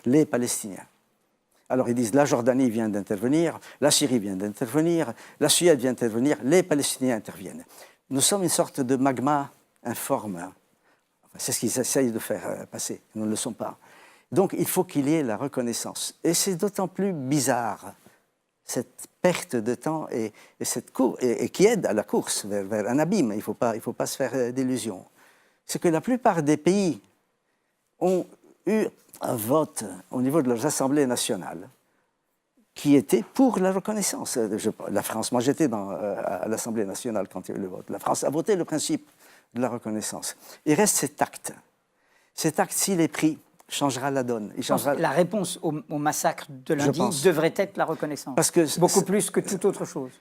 les Palestiniens. Alors ils disent la Jordanie vient d'intervenir, la Syrie vient d'intervenir, la Suède vient d'intervenir, les Palestiniens interviennent. Nous sommes une sorte de magma informe. C'est ce qu'ils essayent de faire passer. Nous ne le sommes pas. Donc il faut qu'il y ait la reconnaissance. Et c'est d'autant plus bizarre, cette perte de temps et cette et qui aide à la course vers un abîme. Il ne faut pas se faire d'illusions. C'est que la plupart des pays ont eu un vote au niveau de leurs assemblées nationales qui était pour la reconnaissance. La France, moi j'étais à l'Assemblée nationale quand il y a eu le vote. La France a voté le principe de la reconnaissance. Il reste cet acte. Cet acte, s'il est pris, changera la donne. La réponse au massacre de lundi devrait être la reconnaissance. Parce que beaucoup plus que toute autre chose.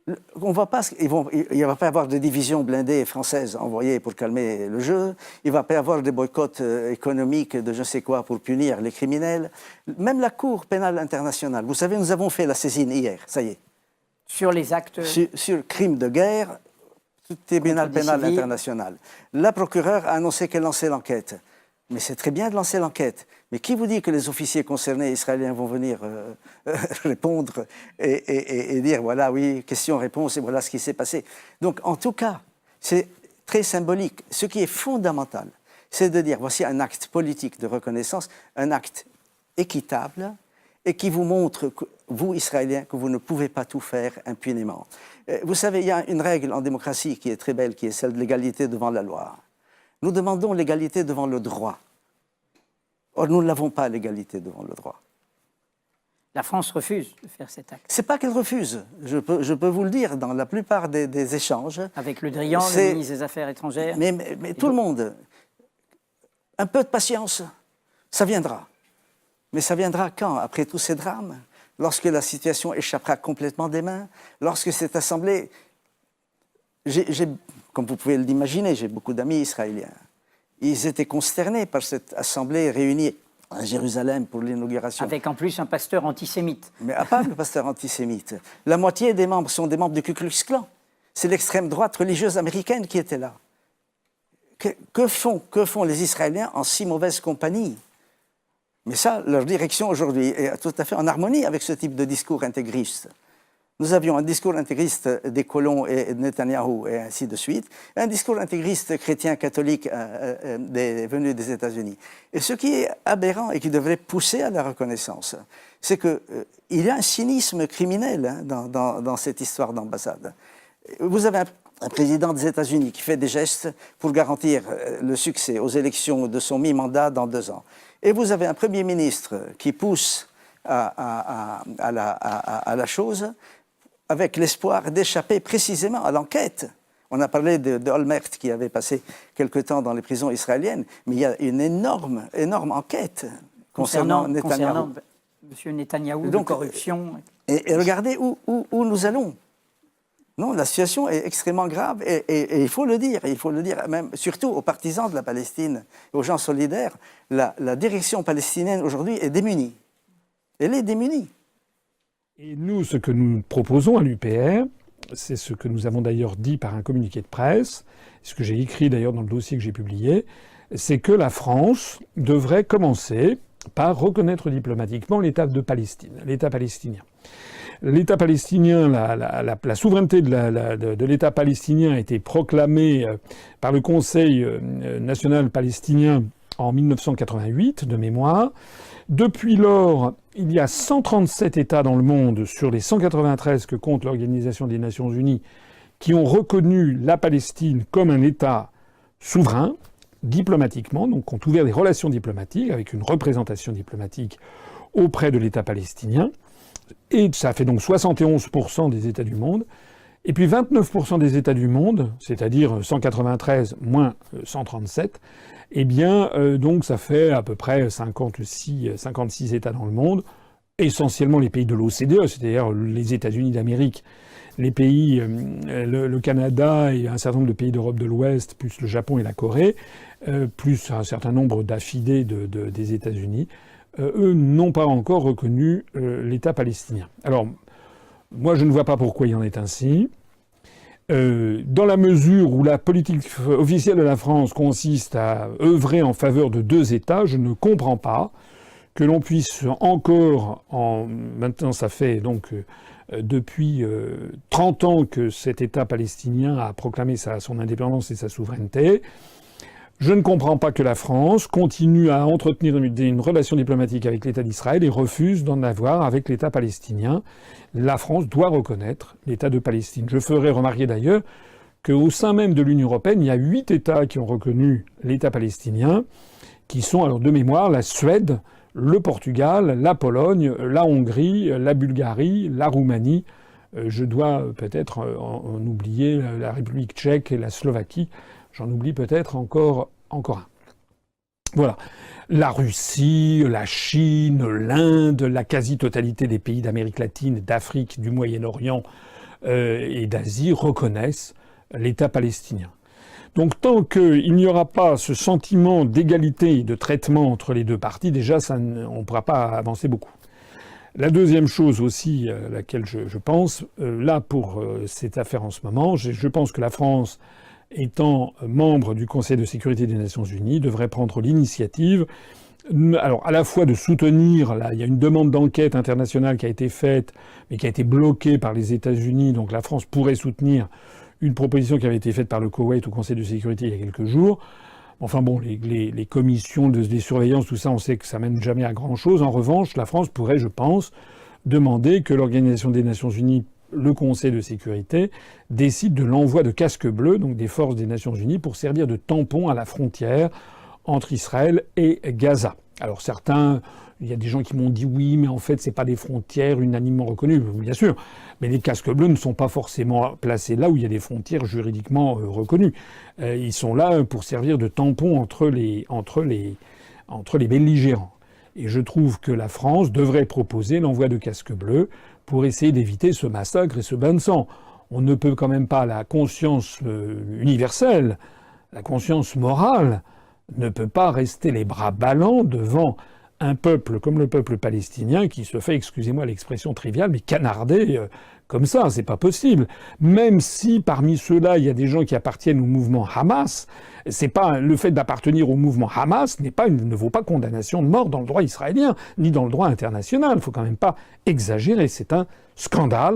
Il ne va pas y avoir de division blindée française envoyée pour calmer le jeu. Il ne va pas y avoir des boycotts économiques de je ne sais quoi pour punir les criminels. Même la Cour pénale internationale. Vous savez, nous avons fait la saisine hier, ça y est. Sur les actes... Sur crimes de guerre, tout tribunal pénal international. La procureure a annoncé qu'elle lançait l'enquête. Mais c'est très bien de lancer l'enquête. Mais qui vous dit que les officiers concernés israéliens vont venir répondre et dire, voilà, oui, question-réponse, et voilà ce qui s'est passé. Donc, en tout cas, c'est très symbolique. Ce qui est fondamental, c'est de dire, voici un acte politique de reconnaissance, un acte équitable, et qui vous montre, vous, Israéliens, que vous ne pouvez pas tout faire impunément. Vous savez, il y a une règle en démocratie qui est très belle, qui est celle de l'égalité devant la loi. Nous demandons l'égalité devant le droit. Or, nous n'avons pas l'égalité devant le droit. La France refuse de faire cet acte. Ce n'est pas qu'elle refuse. Je peux vous le dire, dans la plupart des échanges... Avec Le Drian, le ministre des Affaires étrangères... Mais tout le monde, un peu de patience, ça viendra. Mais ça viendra quand? Après tous ces drames? Lorsque la situation échappera complètement des mains? Lorsque cette assemblée... Comme vous pouvez l'imaginer, j'ai beaucoup d'amis israéliens. Ils étaient consternés par cette assemblée réunie à Jérusalem pour l'inauguration. Avec en plus un pasteur antisémite. Mais à part le pasteur antisémite, la moitié des membres sont des membres du Ku Klux Klan. C'est l'extrême droite religieuse américaine qui était là. Que font les Israéliens en si mauvaise compagnie? Mais ça, leur direction aujourd'hui est tout à fait en harmonie avec ce type de discours intégriste. Nous avions un discours intégriste des colons et de Netanyahou et ainsi de suite, et un discours intégriste chrétien catholique venu des États-Unis. Et ce qui est aberrant et qui devrait pousser à la reconnaissance, c'est qu'il y a un cynisme criminel dans cette histoire d'ambassade. Vous avez un président des États-Unis qui fait des gestes pour garantir le succès aux élections de son mi-mandat dans 2 ans. Et vous avez un Premier ministre qui pousse à la chose avec l'espoir d'échapper précisément à l'enquête. On a parlé de Olmert qui avait passé quelque temps dans les prisons israéliennes, mais il y a une énorme enquête concernant Netanyahou. M. Netanyahou, de corruption. Et regardez où nous allons. Non, la situation est extrêmement grave et il faut le dire, même, surtout aux partisans de la Palestine, aux gens solidaires. La direction palestinienne aujourd'hui est démunie. Elle est démunie. Et nous, ce que nous proposons à l'UPR, c'est ce que nous avons d'ailleurs dit par un communiqué de presse, ce que j'ai écrit d'ailleurs dans le dossier que j'ai publié, c'est que la France devrait commencer par reconnaître diplomatiquement l'État de Palestine, l'État palestinien. L'État palestinien, la souveraineté de l'État palestinien a été proclamée par le Conseil national palestinien en 1988, de mémoire. Depuis lors, il y a 137 États dans le monde, sur les 193 que compte l'Organisation des Nations Unies, qui ont reconnu la Palestine comme un État souverain, diplomatiquement, donc ont ouvert des relations diplomatiques avec une représentation diplomatique auprès de l'État palestinien. Et ça fait donc 71% des États du monde. Et puis 29% des États du monde, c'est-à-dire 193 moins 137, eh bien, donc ça fait à peu près 56 États dans le monde, essentiellement les pays de l'OCDE, c'est-à-dire les États-Unis d'Amérique, les pays, le Canada et un certain nombre de pays d'Europe de l'Ouest, plus le Japon et la Corée, plus un certain nombre d'affidés des États-Unis, eux n'ont pas encore reconnu l'État palestinien. Alors, moi, je ne vois pas pourquoi il en est ainsi. Dans la mesure où la politique officielle de la France consiste à œuvrer en faveur de 2 États, je ne comprends pas que l'on puisse encore, maintenant ça fait donc depuis 30 ans que cet État palestinien a proclamé son indépendance et sa souveraineté. Je ne comprends pas que la France continue à entretenir une relation diplomatique avec l'État d'Israël et refuse d'en avoir avec l'État palestinien. La France doit reconnaître l'État de Palestine. Je ferai remarquer d'ailleurs qu'au sein même de l'Union européenne, il y a 8 États qui ont reconnu l'État palestinien, qui sont, alors de mémoire, la Suède, le Portugal, la Pologne, la Hongrie, la Bulgarie, la Roumanie. Je dois peut-être en oublier la République tchèque et la Slovaquie. J'en oublie peut-être encore un. Voilà. La Russie, la Chine, l'Inde, la quasi-totalité des pays d'Amérique latine, d'Afrique, du Moyen-Orient et d'Asie reconnaissent l'État palestinien. Donc tant qu'il n'y aura pas ce sentiment d'égalité de traitement entre les deux parties, déjà on ne pourra pas avancer beaucoup. La deuxième chose aussi à laquelle je pense, là pour cette affaire en ce moment, je pense que la France, étant membre du Conseil de sécurité des Nations Unies, devrait prendre l'initiative, alors à la fois de soutenir, là il y a une demande d'enquête internationale qui a été faite, mais qui a été bloquée par les États-Unis, donc la France pourrait soutenir une proposition qui avait été faite par le Koweït au Conseil de sécurité il y a quelques jours. Enfin bon, les commissions des surveillances, tout ça, on sait que ça mène jamais à grand-chose. En revanche, la France pourrait, je pense, demander que l'Organisation des Nations Unies, le Conseil de sécurité, décide de l'envoi de casques bleus, donc des forces des Nations Unies, pour servir de tampon à la frontière entre Israël et Gaza. Alors certains, il y a des gens qui m'ont dit oui, mais en fait c'est pas des frontières unanimement reconnues, bien sûr. Mais les casques bleus ne sont pas forcément placés là où il y a des frontières juridiquement reconnues. Ils sont là pour servir de tampon entre les belligérants. Et je trouve que la France devrait proposer l'envoi de casques bleus pour essayer d'éviter ce massacre et ce bain de sang. On ne peut quand même pas, la conscience universelle, la conscience morale, ne peut pas rester les bras ballants devant un peuple comme le peuple palestinien qui se fait, excusez-moi l'expression triviale, mais canarder comme ça, c'est pas possible. Même si parmi ceux-là, il y a des gens qui appartiennent au mouvement Hamas, c'est pas le fait d'appartenir au mouvement Hamas ne vaut pas condamnation de mort dans le droit israélien ni dans le droit international. Il faut quand même pas exagérer, c'est un scandale.